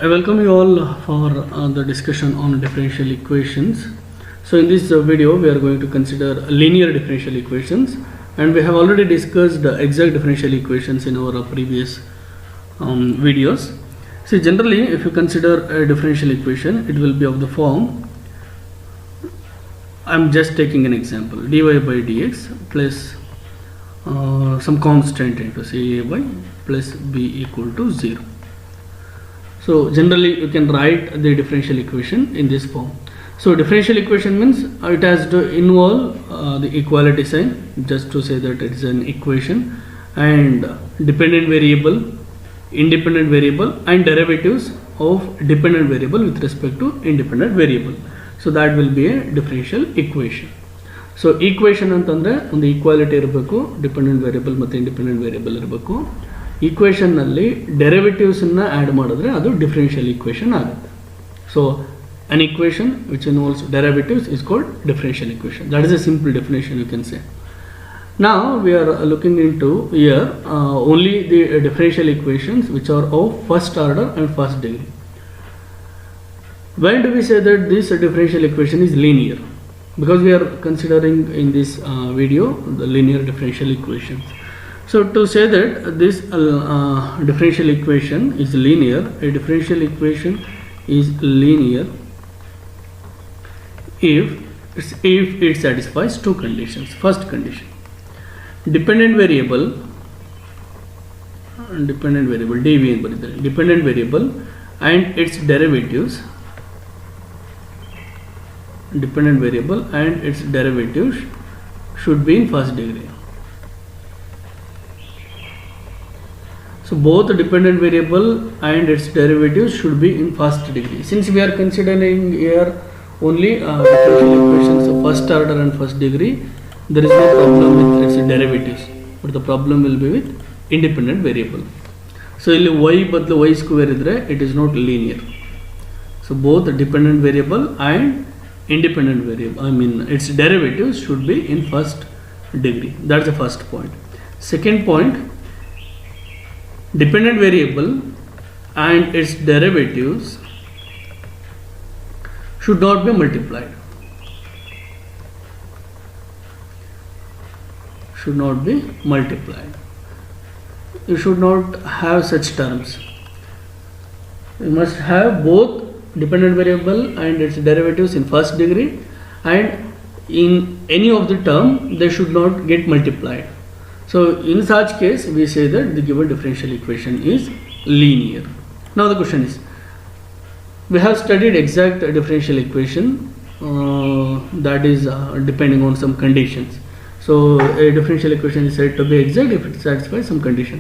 I welcome you all for the discussion on differential equations. So in this video we are going to consider linear differential equations, and we have already discussed exact differential equations in our previous videos. So generally if you consider a differential equation, it will be of the form, I am just taking an example, dy by dx plus some constant into say a by plus b equal to 0. So generally you can write the differential equation in this form. So differential equation means it has to involve the equality sign, just to say that it is an equation, and dependent variable, independent variable, and derivatives of dependent variable with respect to independent variable. So that will be a differential equation. So equation ಅಂತಂದ್ರೆ ಒಂದು equality ಇರಬೇಕು, dependent variable ಮತ್ತು independent variable ಇರಬೇಕು. Equation ನಲ್ಲಿ derivatives ಅನ್ನು add ಮಾಡಿದ್ರೆ ಅದು differential equation ಆಗುತ್ತೆ. So an equation which involves derivatives is called differential equation. That is a simple definition, you can say. Now we are looking into here only the differential equations which are of first order and first degree. When do we say that this differential equation is linear? Because we are considering in this video the linear differential equations. So to say that this differential equation is linear, a differential equation is linear if it satisfies two conditions. First condition, dependent variable dv en bariddare, dependent variable and its derivatives, dependent variable and its derivatives should be in first degree. So both the dependent variable and its derivatives should be in first degree. Since we are considering here only differential equations of first order and first degree, there is no problem with its derivatives, but the problem will be with independent variable. So ಇಲ್ಲಿ y ಬದಲು y square ಇದ್ರೆ it is not linear. So both the dependent variable and independent variable, I mean its derivatives should be in first degree. That's the first point. Second point, dependent variable and its derivatives should not be multiplied. Should not be multiplied. You should not have such terms. You must have both dependent variable and its derivatives in first degree, and in any of the term they should not get multiplied. So in such case we say that the given differential equation is linear. Now the question is, we have studied exact differential equation that is depending on some conditions. So a differential equation is said to be exact if it satisfies some condition.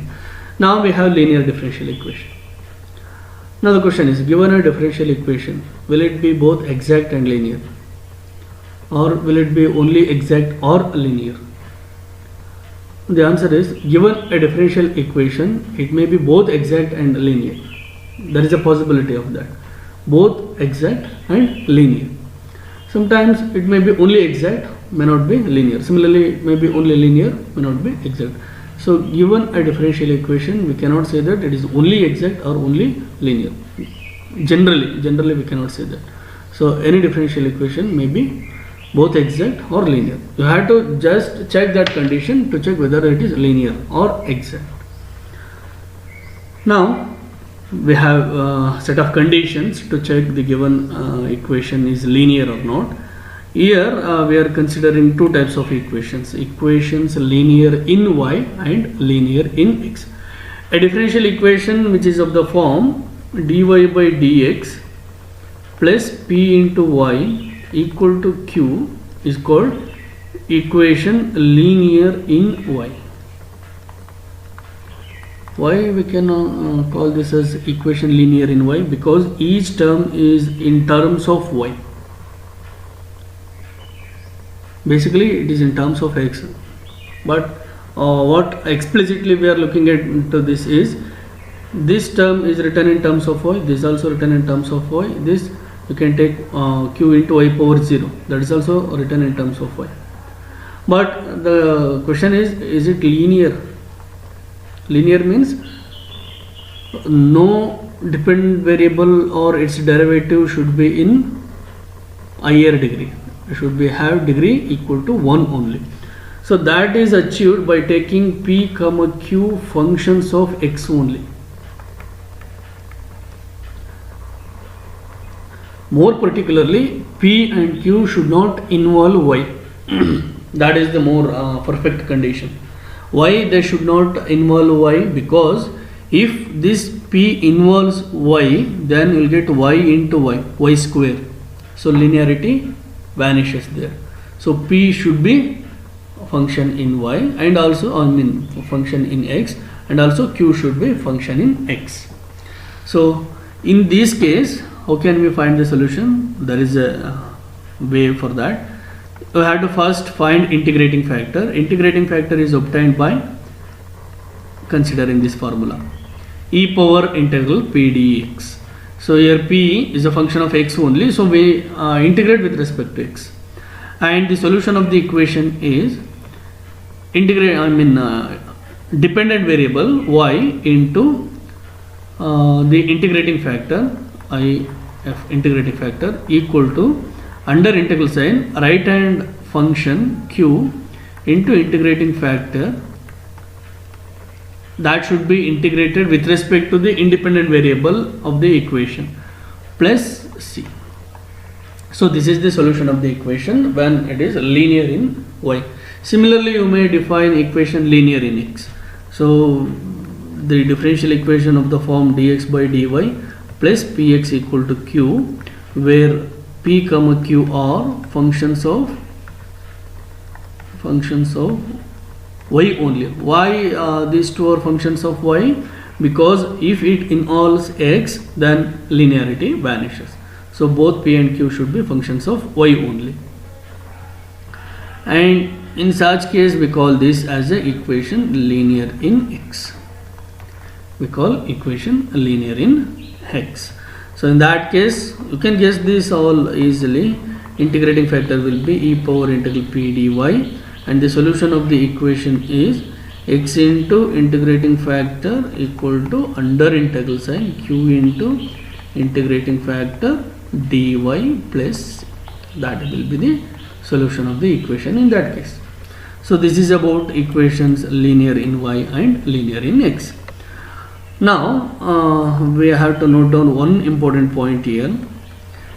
Now we have linear differential equation. Now the question is, given a differential equation, will it be both exact and linear, or will it be only exact or linear? The answer is, given a differential equation, it may be both exact and linear. There is a possibility of that, both exact and linear. Sometimes it may be only exact, may not be linear. Similarly, it may be only linear, may not be exact. So given a differential equation, we cannot say that it is only exact or only linear. Generally we cannot say that. So any differential equation may be both exact or linear. You have to just check that condition to check whether it is linear or exact. Now we have a set of conditions to check the given equation is linear or not. Here we are considering two types of equations: linear in y and linear in x. A differential equation which is of the form dy by dx plus p into y equal to q is called equation linear in y. Why we can call this as equation linear in y? Because each term is in terms of y. Basically it is in terms of x, but what explicitly we are looking at into this is, this term is written in terms of y, this is also written in terms of y, this you can take q into y power 0, that is also written in terms of y. But the question is it linear? Linear means no dependent variable or its derivative should be in higher degree. It should be have degree equal to 1 only. So that is achieved by taking p comma q functions of x only. More particularly, p and q should not involve y. That is the more perfect condition. Why they should not involve y? Because if this p involves y, then you will get y into y square. So linearity vanishes there. So p should be function in y, and also function in x, and also q should be function in x. So in this case, how can we find the solution? There is a way for that. We have to first find integrating factor. Integrating factor is obtained by considering this formula, e power integral p dx. So here p is a function of x only, so we integrate with respect to x, and the solution of the equation is dependent variable y into the integrating factor if integrating factor equal to under integral sign right hand function q into integrating factor that should be integrated with respect to the independent variable of the equation plus c. So this is the solution of the equation when it is linear in y. Similarly, you may define equation linear in x. So the differential equation of the form dx by dy plus px equal to q, where p comma q are functions of y only. Why these two are functions of y? Because if it involves x, then linearity vanishes. So both p and q should be functions of y only, and in such case we call this as a equation linear in x. We call equation linear in x. So in that case, you can guess this all easily. Integrating factor will be e power integral p dy, and the solution of the equation is x into integrating factor equal to under integral sign q into integrating factor dy plus, that will be the solution of the equation in that case. So this is about equations linear in y and linear in x. Now we have to note down one important point here.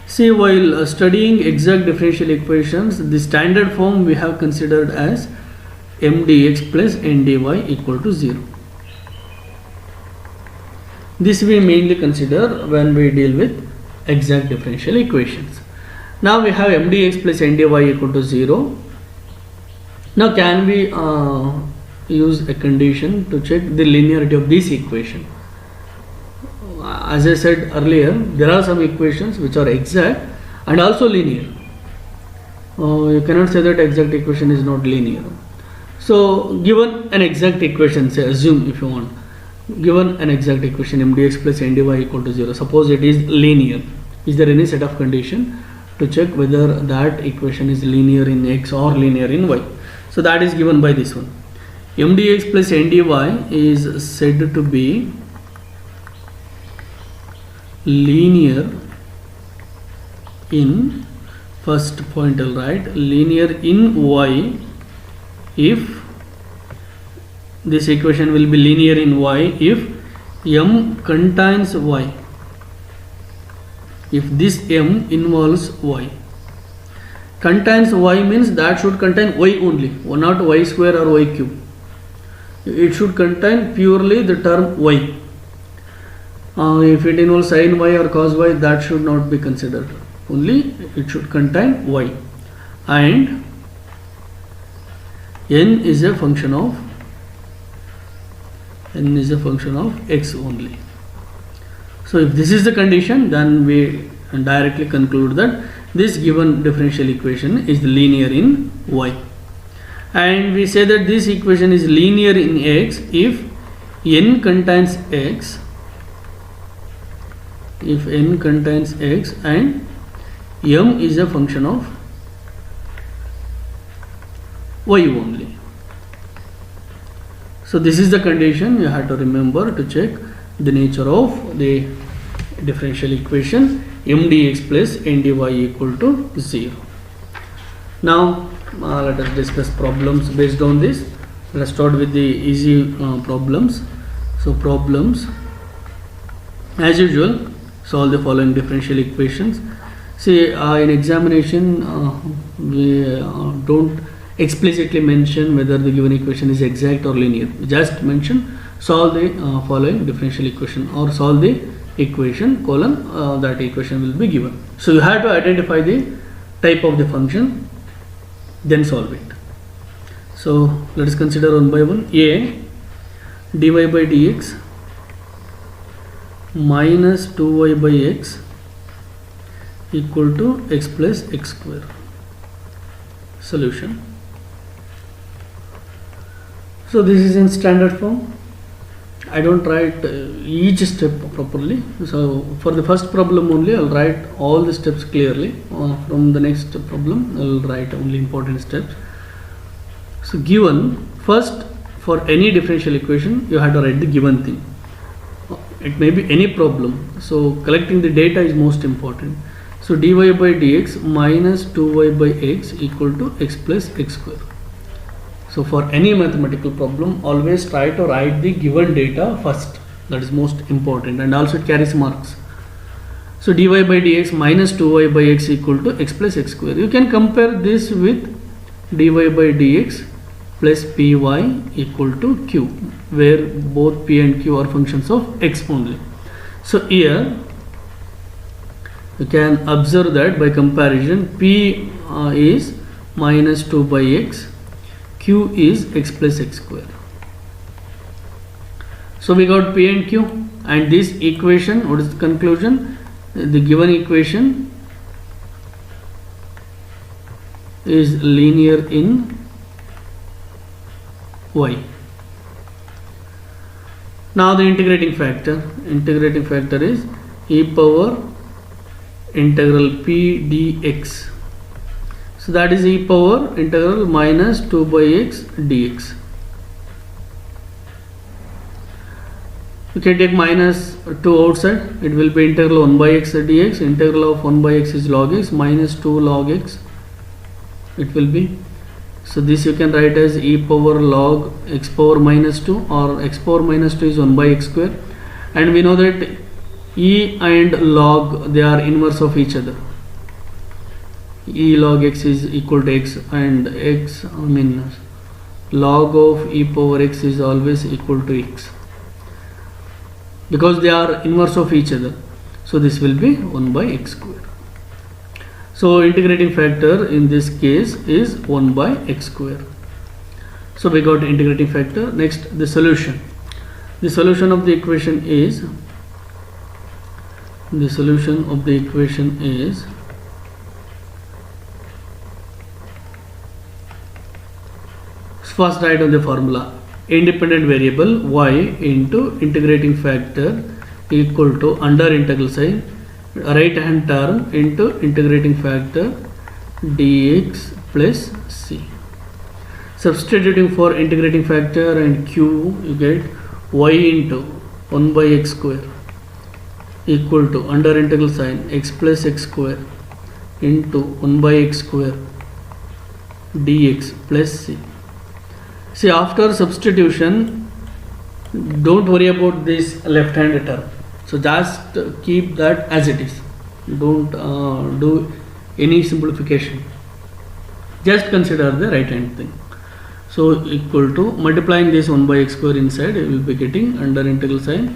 See, while studying exact differential equations, the standard form we have considered as mdx plus ndy equal to 0. This we mainly consider when we deal with exact differential equations. Now we have mdx plus ndy equal to 0. Now can we use a condition to check the linearity of this equation? As I said earlier, there are some equations which are exact and also linear. You cannot say that exact equation is not linear. So given an exact equation, say assume if you want, given an exact equation mdx plus ndy equal to 0, suppose it is linear, is there any set of condition to check whether that equation is linear in x or linear in y? So that is given by this one. mdx plus ndy is said to be linear in, first point I'll write, linear in y if this equation will be linear in y if m contains y, if this m involves y. Contains y means that should contain y only, not y square or y cube. It should contain purely the term y. If it involves sin y or cos y, that should not be considered. Only it should contain y, and n is a function of x only. So if this is the condition, then we directly conclude that this given differential equation is linear in y, and we say that this equation is linear in x if n contains x, if n contains x and m is a function of y only. So this is the condition you have to remember to check the nature of the differential equation m dx plus n dy equal to 0. Now let us discuss problems based on this. Let us start with the easy problems. So problems, as usual, solve the following differential equations. See, in examination we don't explicitly mention whether the given equation is exact or linear. We just mention solve the following differential equation or solve the equation colon that equation will be given. So you have to identify the type of the function, then solve it. So let us consider one by one. A dy by dx minus 2y by x equal to x plus x square. Solution. So this is in standard form. I don't write each step properly. So for the first problem only I'll write all the steps clearly. From the next problem I'll write only important steps. So given, first for any differential equation you have to write the given thing. It may be any problem. So collecting the data is most important. So dy by dx minus 2y by x equal to x plus x square. So for any mathematical problem, always try to write the given data first. That is most important, and also it carries marks. So dy by dx minus 2y by x equal to x plus x square. You can compare this with dy by dx plus py equal to q, where both p and q are functions of x only. So here you can observe that by comparison p is minus 2 by x, q is x plus x square. So we got p and q, and this equation, what is the conclusion? The given equation is linear in y. Now the integrating factor is e power integral p dx. So that is e power integral minus 2 by x dx. You can take minus 2 outside, it will be integral 1 by x dx. Integral of 1 by x is log x, minus 2 log x it will be. So this you can write as e power log x power minus 2, or x power minus 2 is 1 by x square, and we know that e and log, they are inverse of each other. E log x is equal to x, and x, log of e power x is always equal to x, because they are inverse of each other. So this will be 1 by x square. So integrating factor in this case is 1 by x square. So we got integrating factor. Next, the solution. The solution of the equation is first write on the formula. Independent variable y into integrating factor equal to under integral sign right hand term into integrating factor dx plus c. Substituting for integrating factor and q, you get y into 1 by x square equal to under integral sign x plus x square into 1 by x square dx plus c. See, after substitution, don't worry about this left hand term. So just keep that as it is. Don't do any simplification. Just consider the right hand thing. So equal to, multiplying this 1 by x square inside, you will be getting under integral sign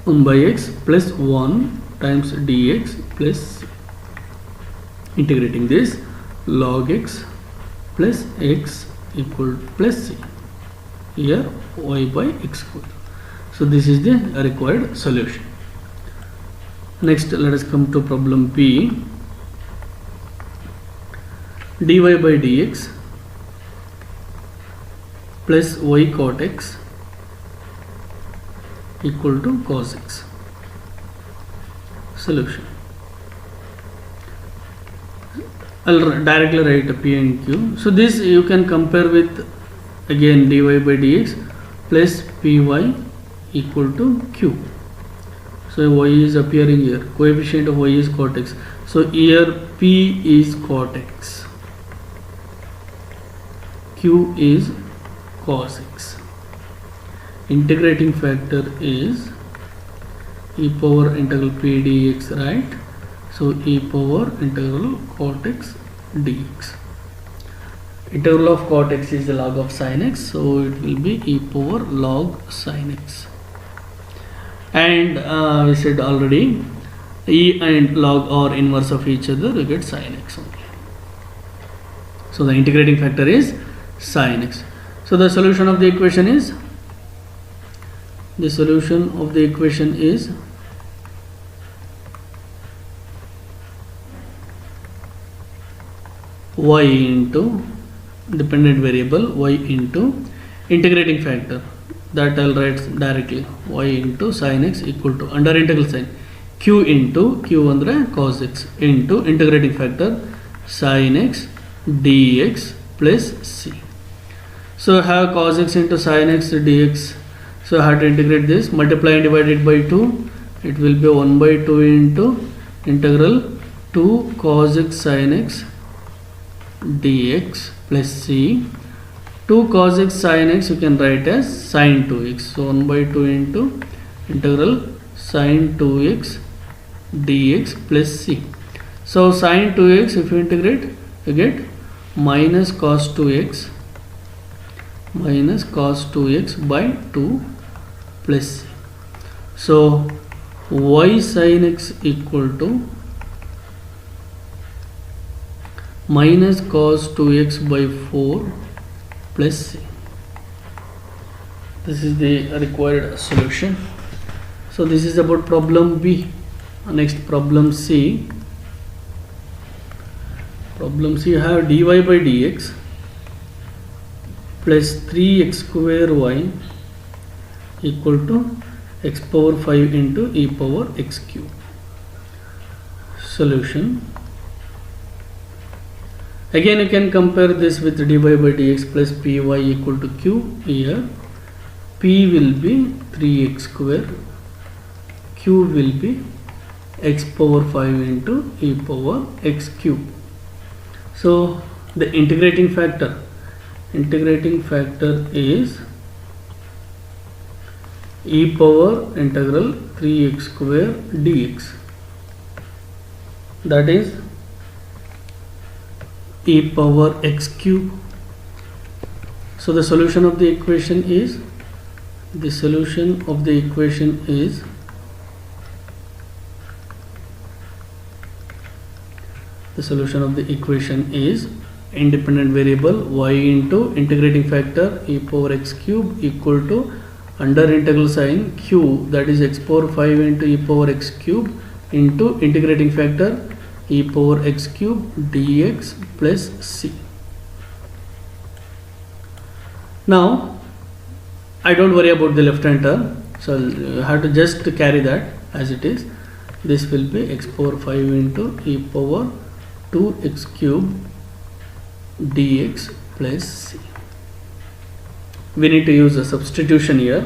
1 by x plus 1 times dx plus integrating this log x plus x equal plus c. Here y by x square. So this is the required solution. Next, let us come to problem B. dy by dx plus y cot x equal to cos x. Solution. I'll directly write p and q. So this you can compare with again dy by dx plus py equal to q. So y is appearing here, coefficient of y is cot x. So here p is cot x, q is cos x. Integrating factor is e power integral p dx, right? So e power integral cot x dx. Integral of cot x is the log of sin x, so it will be e power log sin x. And we said already, e and log are inverse of each other, we get sin x only. So the integrating factor is sin x. So the solution of the equation is, y into dependent variable, y into integrating factor, that I'll write directly, y into sin x equal to under integral sign q into q andre cos x into integrating factor sin x dx plus c. So I have cos x into sin x dx. So I have to integrate this, multiply and divide it by 2. It will be 1 by 2 into integral 2 cos x sin x dx plus c. 2 cos x sin x you can write as sin 2x. So 1 by 2 into integral sin 2x dx plus c. So sin 2x, if you integrate, you get minus cos 2x by 2 plus c. So y sin x equal to minus cos 2x by 4 plus c. This is the required solution. So this is about problem B. Next, problem C. Problem C, you have dy by dx plus 3x square y equal to x power 5 into e power x cube. Solution. Again you can compare this with dy by dx plus py equal to q. Here p will be 3x square, q will be x power 5 into e power x cube. So the integrating factor is e power integral 3x square dx, that is e power x cube. So the solution of the equation is independent variable y into integrating factor e power x cube equal to under integral sign q, that is x power 5 into e power x cube into integrating factor e power x cube dx plus c. Now I don't worry about the left hand term, so you have to just carry that as it is. This will be x power 5 into e power 2x cube dx plus c. We need to use a substitution here.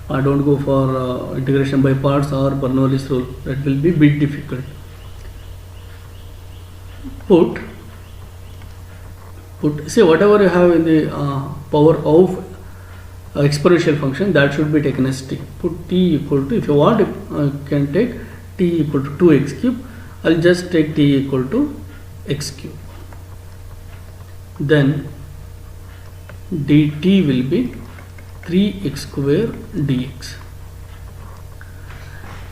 I don't go for integration by parts or Bernoulli's rule, that will be a bit difficult. Put see whatever you have in the power of exponential function, that should be taken as t. Put t equal to, if you want you can take t equal to 2x cube. I'll just take t equal to x cube. Then dt will be 3x square dx.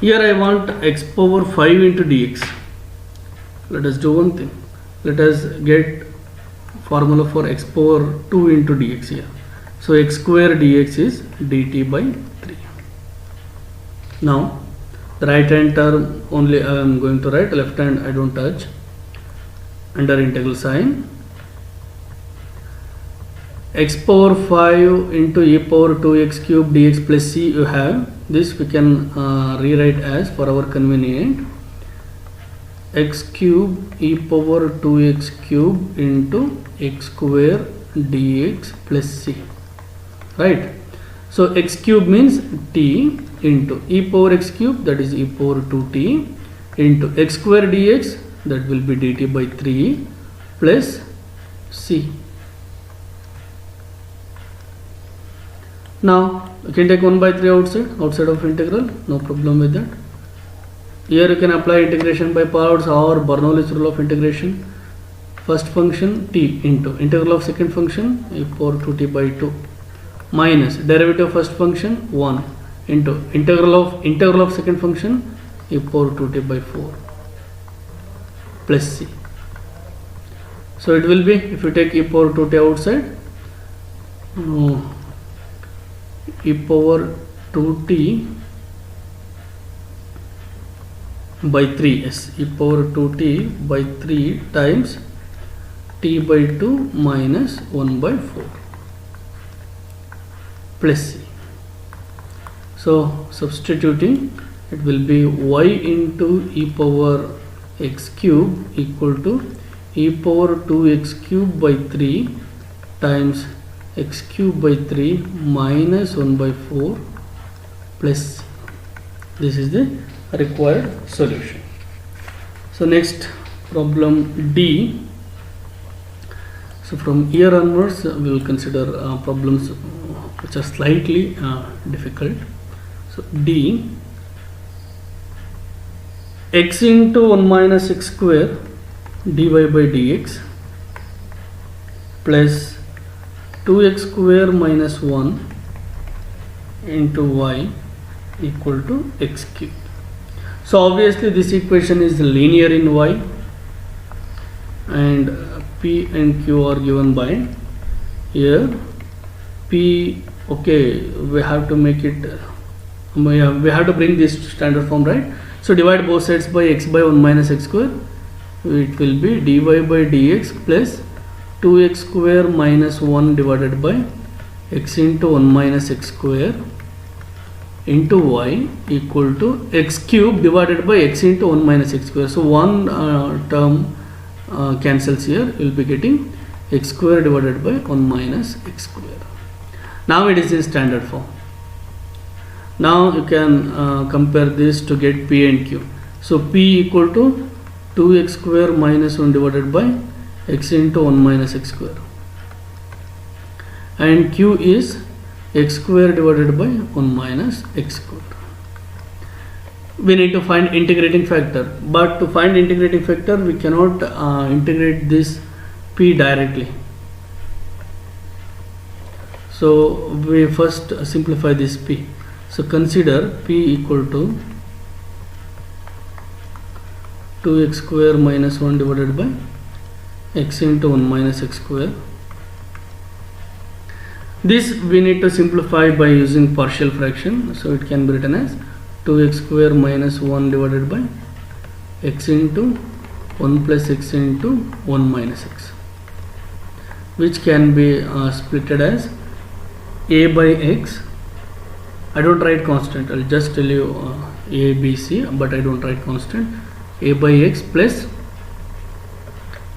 Here I want x power 5 into dx. Let us do one thing. Let us get formula for x power 2 into dx here. So x square dx is dt by 3. Now the right hand term only I am going to write, left hand I don't touch. Under integral sign x power 5 into e power 2x cube dx plus c, you have this, we can rewrite as, for our convenient, x cube e power 2x cube into x square dx plus c, right? So x cube means t into e power x cube, that is e power 2t, into x square dx, that will be dt by 3, plus c. Now you can take 1 by 3 outside of integral, no problem with that. Here you can apply integration by parts or Bernoulli's rule of integration. First function t into integral of second function e power 2t by 2 minus derivative of first function 1 into integral of second function e power 2t by 4 plus c. So it will be, if you take e power 2t outside, e power 2t by 3, yes, e power 2t by 3 times t by 2 minus 1 by 4 plus c. So substituting, it will be y into e power x cube equal to e power 2x cube by 3 times x cube by 3 minus 1 by 4 plus c. This is the required solution. So next problem D. So from here onwards we will consider problems which are slightly difficult. So D, x into 1 minus x square dy by dx plus 2x square minus 1 into y equal to x cube. So obviously this equation is linear in y, and p and q are given by here p. Okay, we have to make it, we have to bring this standard form, right? So divide both sides by x by 1 minus x square, it will be dy by dx plus 2x square minus 1 divided by x into 1 minus x square into y equal to x cube divided by x into 1 minus x square. So one term cancels here, you will be getting x square divided by 1 minus x square. Now it is in standard form. Now you can compare this to get p and q. So p equal to 2x square minus 1 divided by x into 1 minus x square, and q is x square divided by 1 minus x square. We need to find integrating factor, but to find integrating factor we cannot integrate this p directly. So we first simplify this p. So consider p equal to 2x square minus 1 divided by x into 1 minus x square. This we need to simplify by using partial fraction. So it can be written as 2x square minus 1 divided by x into 1 plus x into 1 minus x, which can be splitted as a by x. I don't write constant, I'll just tell you a, b, c, but I don't write constant. A by x plus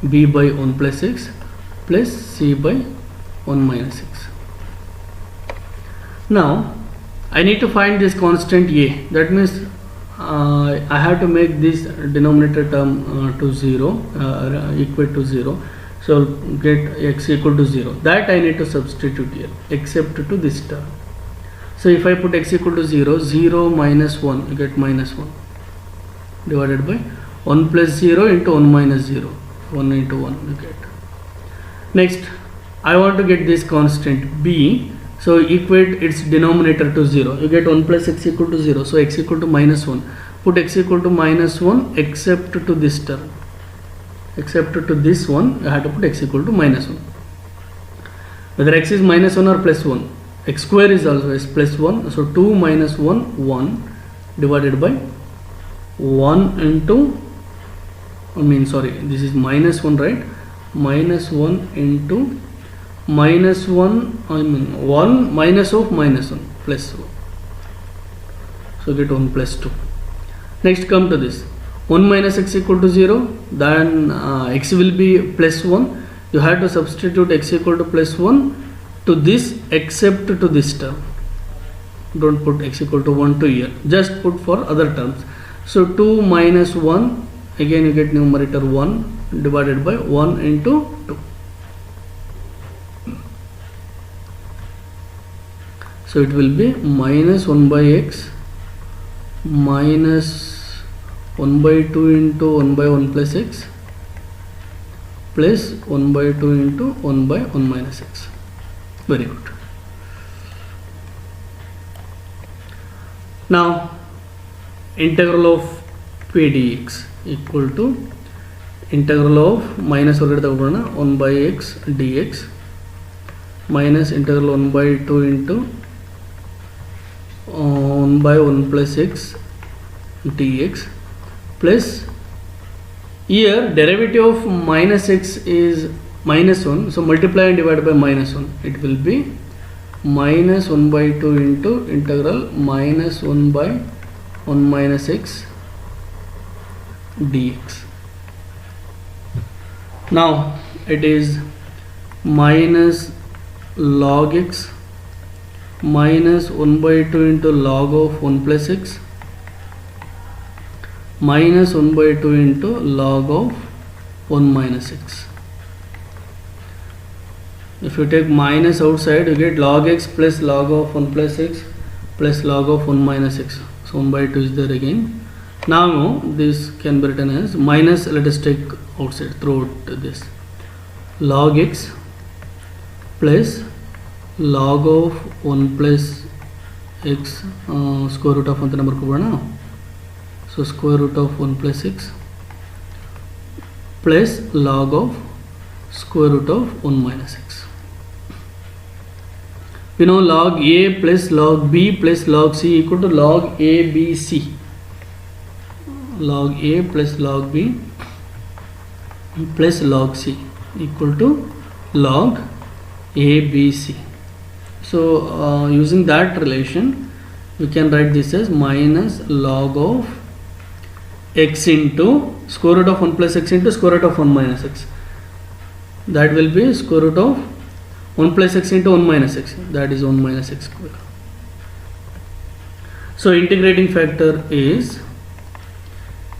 b by 1 plus x plus c by 1 minus x. Now I need to find this constant a. That means I have to make this denominator term to 0, equate to 0. So I'll get x equal to 0. That I need to substitute here, except to this term. So if I put x equal to 0, 0 minus 1, you get minus 1 divided by 1 plus 0 into 1 minus 0, 1 into 1 you get. Next I want to get this constant b. So equate its denominator to 0. You get 1 plus x equal to 0. So x equal to minus 1. Put x equal to minus 1 except to this term. Except to this one, you have to put x equal to minus 1. Whether x is minus 1 or plus 1, x square is always plus 1. So 2 minus 1, 1 divided by 1 into, this is minus 1, right? Minus 1 into minus 1, 1 minus of minus 1 plus 1. So get 1 plus 2. Next come to this. 1 minus x equal to 0, then x will be plus 1. You have to substitute x equal to plus 1 to this except to this term. don't put x equal to 1 to here, just put for other terms. So 2 minus 1, again you get numerator 1 divided by 1 into 2. So it will be minus 1 by x minus 1 by 2 into 1 by 1 plus x plus 1 by 2 into 1 by 1 minus x. Very good. Now integral of p dx equal to integral of minus 1 by x dx minus integral 1 by 2 into 1 by 1 plus x dx plus, here derivative of minus x is minus 1, so multiply and divide by minus 1, it will be minus 1 by 2 into integral minus 1 by 1 minus x dx. Now it is minus log x minus 1 by 2 into log of 1 plus x minus 1 by 2 into log of 1 minus x. If you take minus outside, you get log x plus log of 1 plus x plus log of 1 minus x. So 1 by 2 is there again. Now this can be written as minus, let us take outside, throw out this, log x plus log of 1 plus x square root of number ko, so square root of 1 plus x plus log of square root of 1 minus x. We know log a plus log b plus log c equal to log a b c. Log a plus log b plus log c equal to log a b c. So using that relation, we can write this as minus log of x into square root of 1 plus x into square root of 1 minus x. That will be square root of 1 plus x into 1 minus x, that is 1 minus x square. So integrating factor is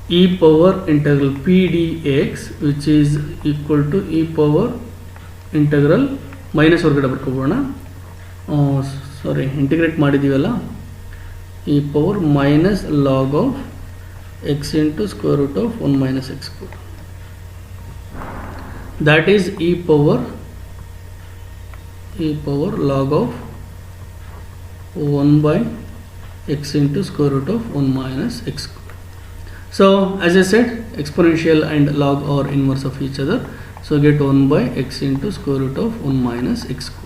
e power integral p dx, which is equal to e power integral minus integrate ಮಾಡಿದೀವಲ್ಲ, e power minus log of x into square root of 1 minus x square. That is e power log of 1 by x into square root of 1 minus x square. So as I said, exponential and log are inverse of each other, so get 1 by x into square root of 1 minus x square.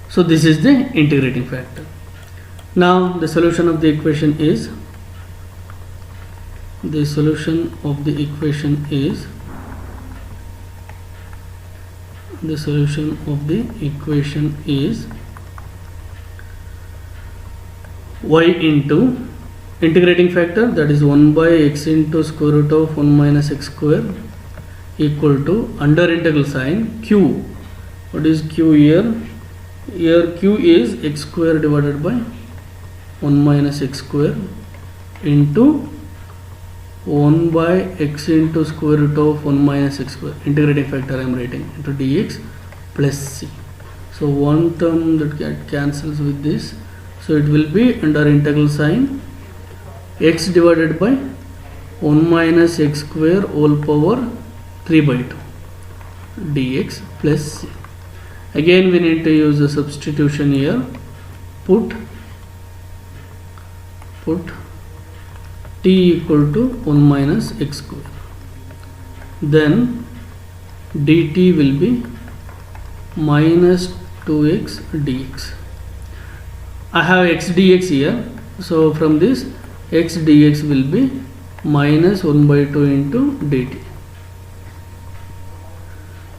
So this is the integrating factor. Now the solution of the equation is y into integrating factor, that is 1 by x into square root of 1 minus x square equal to under integral sign q. What is q here? Here q is x square divided by 1 minus x square into 1 by x into square root of 1 minus x square, integrating factor I am writing, into dx plus c. So one term that cancels with this, so it will be under integral sign x divided by 1 minus x square whole power 3 by 2 dx plus c. Again we need to use a substitution here. Put t equal to 1 minus x square. Then dt will be minus 2x dx. I have x dx here, so from this x dx will be minus 1 by 2 into dt.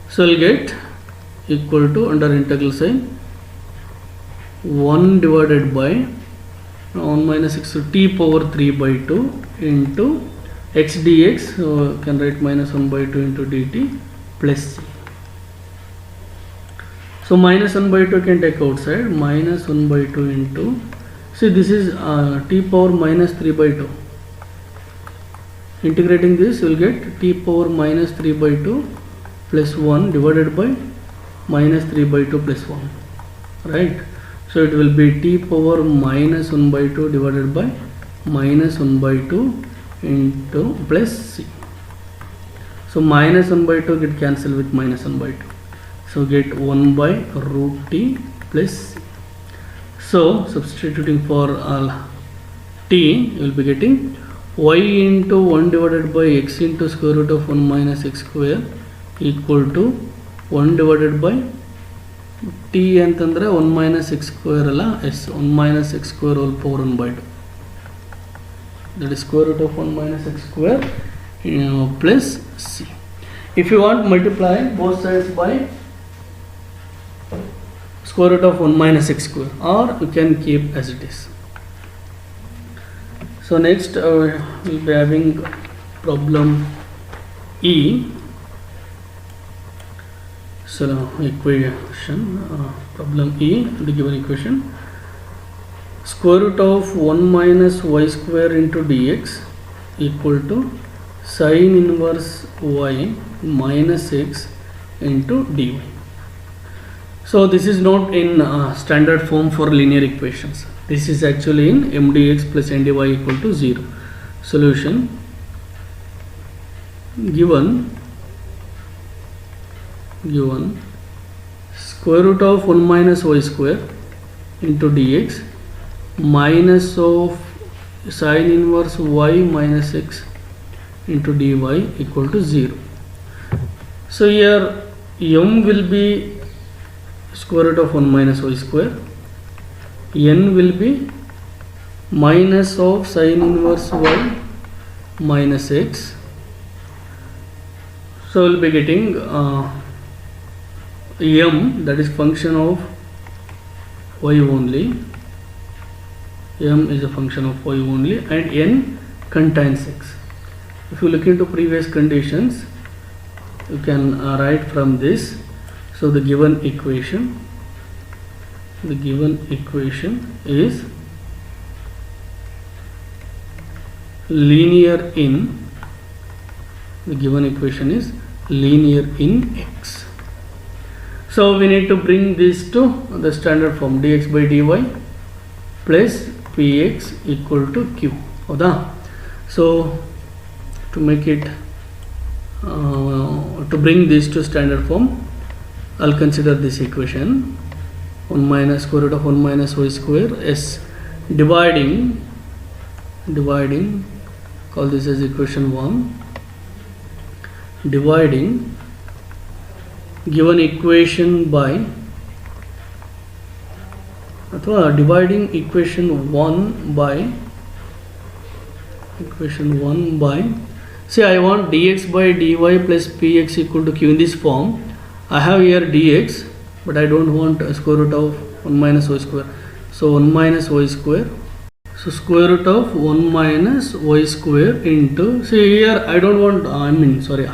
So I'll get equal to under integral sign 1 divided by 1 minus x to t power 3 by 2 into x dx, so I can write minus 1 by 2 into dt plus c. So minus 1 by 2 can take outside, minus 1 by 2 into, see this is t power minus 3 by 2. Integrating this, you will get t power minus 3 by 2 plus 1 divided by minus 3 by 2 plus 1, right? So it will be t power minus 1 by 2 divided by minus 1 by 2 into plus c. So minus 1 by 2 get cancelled with minus 1 by 2. So get 1 by root t plus c. So substituting for t, you will be getting y into 1 divided by x into square root of 1 minus x square equal to 1 divided by t ಅಂತಂದ್ರೆ 1 minus x square ಅಲ್ಲ s 1 minus x square whole power 1 by 2, that is square root of 1 minus x square plus c. If you want, multiply both sides by square root of 1 minus x square, or you can keep as it is. So next we'll be having problem E. So equation, problem E, the given equation, square root of 1 minus y square into dx equal to sin inverse y minus x into dy. So this is not in standard form for linear equations. This is actually in mdx plus ndy equal to 0. Solution: given square root of 1 minus y square into dx minus of sin inverse y minus x into dy equal to 0. So here m will be square root of 1 minus y square, n will be minus of sin inverse y minus x. So we'll be getting m, that is function of y only, m is a function of y only, and n contains x. If you look into previous conditions, you can write from this. So the given equation is linear in, x. So we need to bring this to the standard form, dx by dy plus px equal to q. So to make it to bring this to standard form, I'll consider this equation 1 minus square root of 1 minus y square s dividing, call this as equation 1, dividing given equation by, अथवा dividing equation 1 by, see I want dx by dy plus px equal to q in this form. I have here dx, but I don't want a square root of 1 minus y square. So 1 minus y square. So square root of 1 minus y square into, see here I don't want, I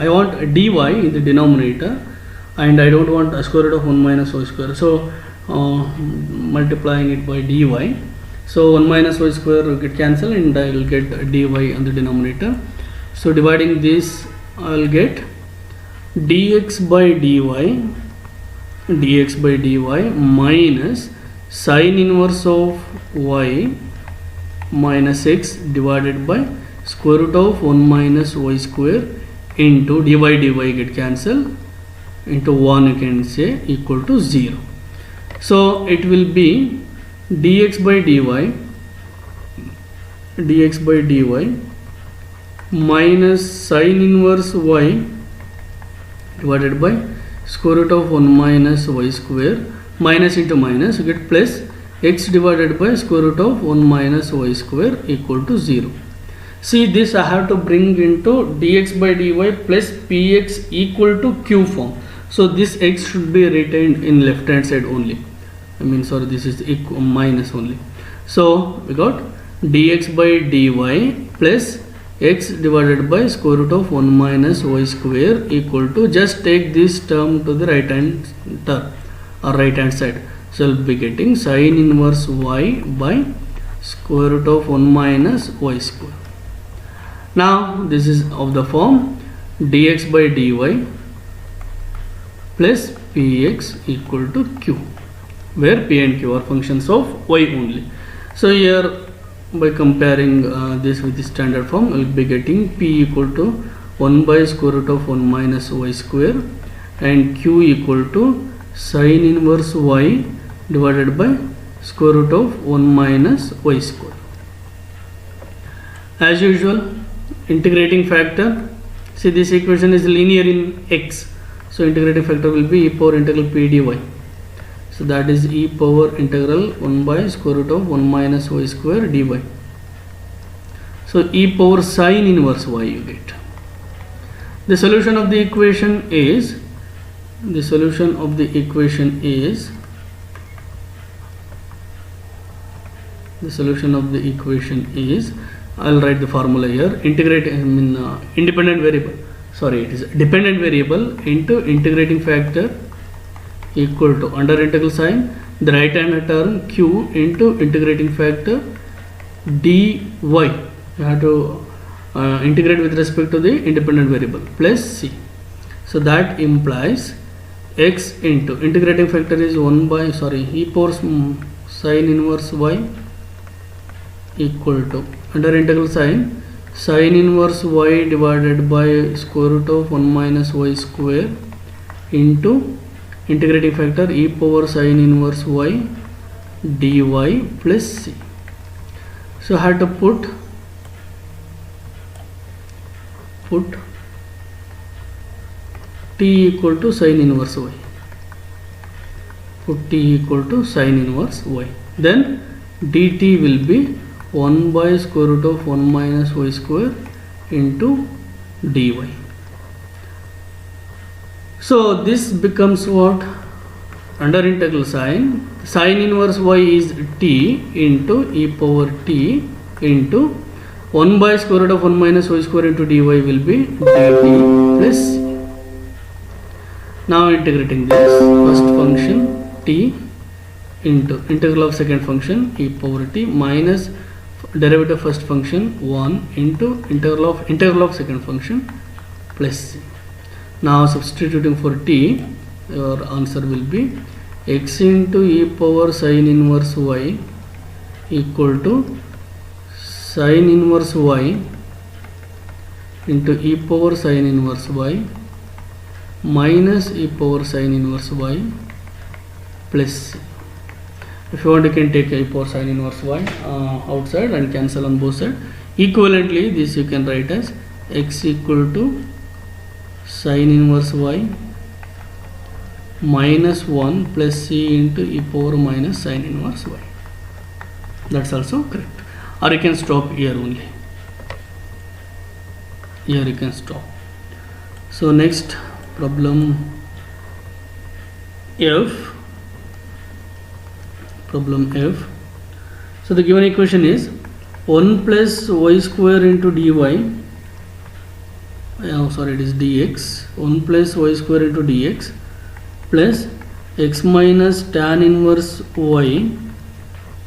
want a dy in the denominator, and I don't want a square root of 1 minus y square. So multiplying it by dy. So 1 minus y square will get cancelled, and I will get dy on the denominator. So dividing this, I will get dx by dy minus sin inverse of y minus x divided by square root of 1 minus y square into dy get cancelled, into 1 you can say equal to 0. So it will be dx by dy minus sin inverse y divided by square root of 1 minus y square, minus into minus, you get plus x divided by square root of 1 minus y square equal to 0. See this I have to bring into dx by dy plus px equal to q form. So this x should be retained in left hand side only. This is minus only. So we got dx by dy plus x divided by square root of 1 minus y square equal to, just take this term to the right hand term, or right hand side. So we'll be getting sin inverse y by square root of 1 minus y square. Now this is of the form dx by dy plus px equal to q, where p and q are functions of y only. So here by comparing this with the standard form, we will be getting p equal to 1 by square root of 1 minus y square and q equal to sin inverse y divided by square root of 1 minus y square. As usual, integrating factor, see this equation is linear in x, so integrating factor will be e power integral p dy. So that is e power integral 1 by square root of 1 minus y square dy. So e power sin inverse y you get. The solution of the equation is, I'll write the formula here, integrate independent variable, sorry, it is dependent variable into integrating factor equal to under integral sign the right hand term q into integrating factor dy. You have to integrate with respect to the independent variable plus c. So that implies x into integrating factor is 1 by e power sin inverse y equal to under integral sign sin inverse y divided by square root of 1 minus y square into integrating factor e power sin inverse y dy plus c. So I have to put t equal to sin inverse y. Then dt will be 1 by square root of 1 minus y square into dy. So this becomes what? Under integral sign, sin inverse y is t into e power t into 1 by square root of 1 minus y square into dy will be dt plus c. Now integrating this first function t into integral of second function e power t minus derivative of first function 1 into integral of second function plus c. Now substituting for t, your answer will be x into e power sin inverse y equal to sin inverse y into e power sin inverse y minus e power sin inverse y plus c. If you want, you can take e power sin inverse y outside and cancel on both sides. Equivalently, this you can write as x equal to sin inverse y minus 1 plus c into e power minus sin inverse y. That's also correct. Or you can stop here only. Here you can stop. So next problem F. So the given equation is 1 plus y square into dy. It is dx. 1 plus y square into dx plus x minus tan inverse y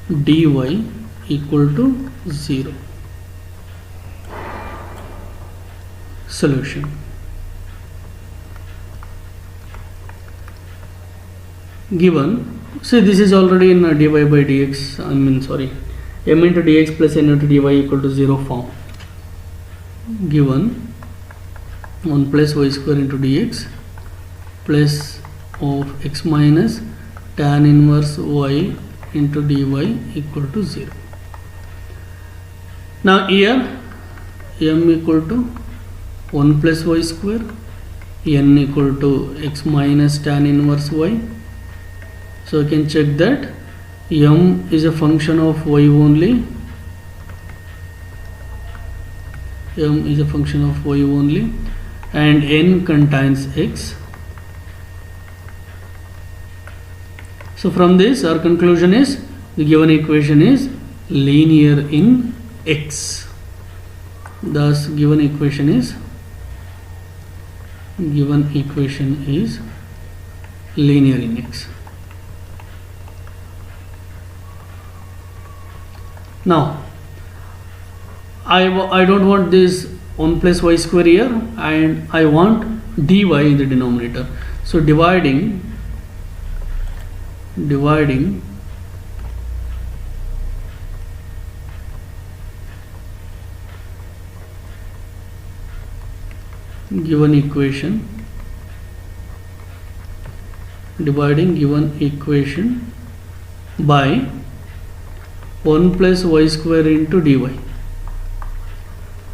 dy equal to 0. Solution. Given, see this is already in dy by dx, m into dx plus n into dy equal to 0 form. Given 1 plus y square into dx plus of x minus tan inverse y into dy equal to 0. Now here m equal to 1 plus y square, n equal to x minus tan inverse y. So you can check that m is a function of y only. And n contains x. So from this our conclusion is the given equation is linear in x. Thus given equation is linear in x. Now I don't want this 1 plus y square here, and I want dy in the denominator. So dividing given equation by 1 plus y square into dy,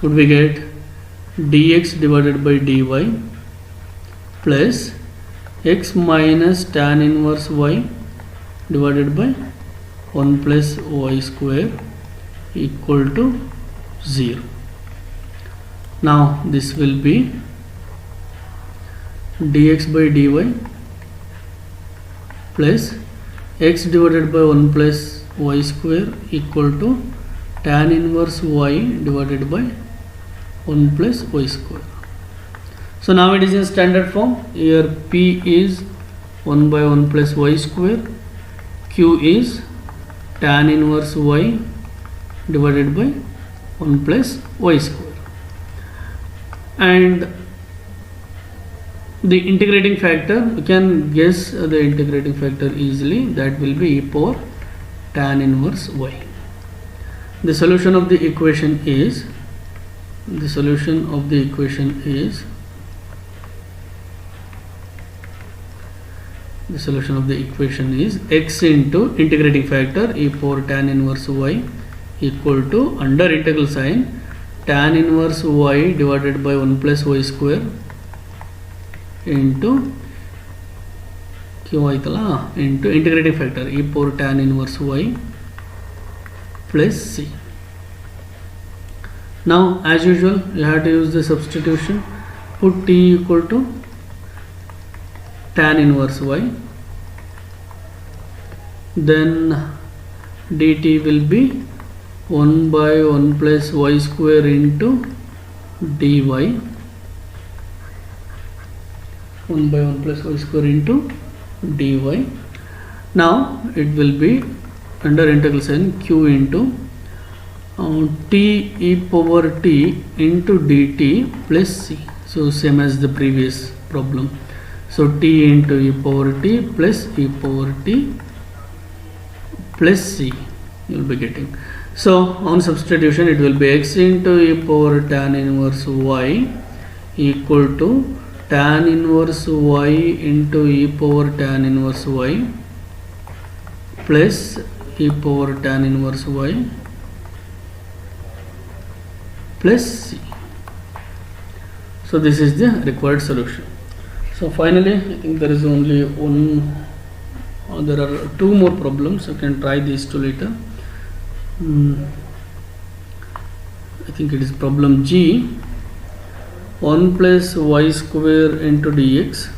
would we get dx divided by dy plus x minus tan inverse y divided by 1 plus y square equal to 0. Now this will be dx by dy plus x divided by 1 plus y square equal to tan inverse y divided by 1 plus y square. So now it is in standard form. Here p is 1 by 1 plus y square, q is tan inverse y divided by 1 plus y square, and the integrating factor, you can guess the integrating factor easily, that will be e power tan inverse y. The solution of the equation is x into integrating factor e power tan inverse y equal to under integral sign tan inverse y divided by 1 plus y square into into integrating factor e power tan inverse y plus c. Now as usual you have to use the substitution. Put t equal to tan inverse y, then dt will be 1 by 1 plus y square into dy, 1 by 1 plus y square into dy. Now it will be under integral sign q into t e power t into dt plus c. So same as the previous problem. So t into e power t plus e power t plus c you will be getting. So on substitution it will be x into e power tan inverse y equal to tan inverse y into e power tan inverse y plus e power tan inverse y plus c. So this is the required solution. So finally I think there is only there are two more problems. You can try these two later. I think it is problem G. 1 plus y square into dx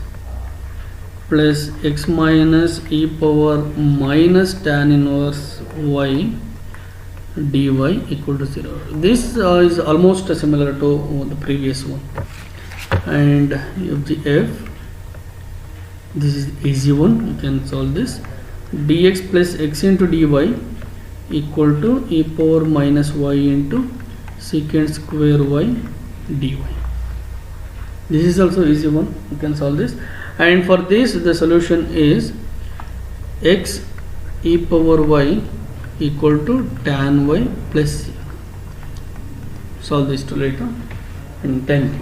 plus x minus e power minus tan inverse y dy equal to 0. This is almost similar to the previous one. And f, this is easy one, you can solve this. Dx plus x into dy equal to e power minus y into secant square y dy. This is also easy one, you can solve this. And for this the solution is x e power y equal to tan y plus c. Solve this to later, and thank you.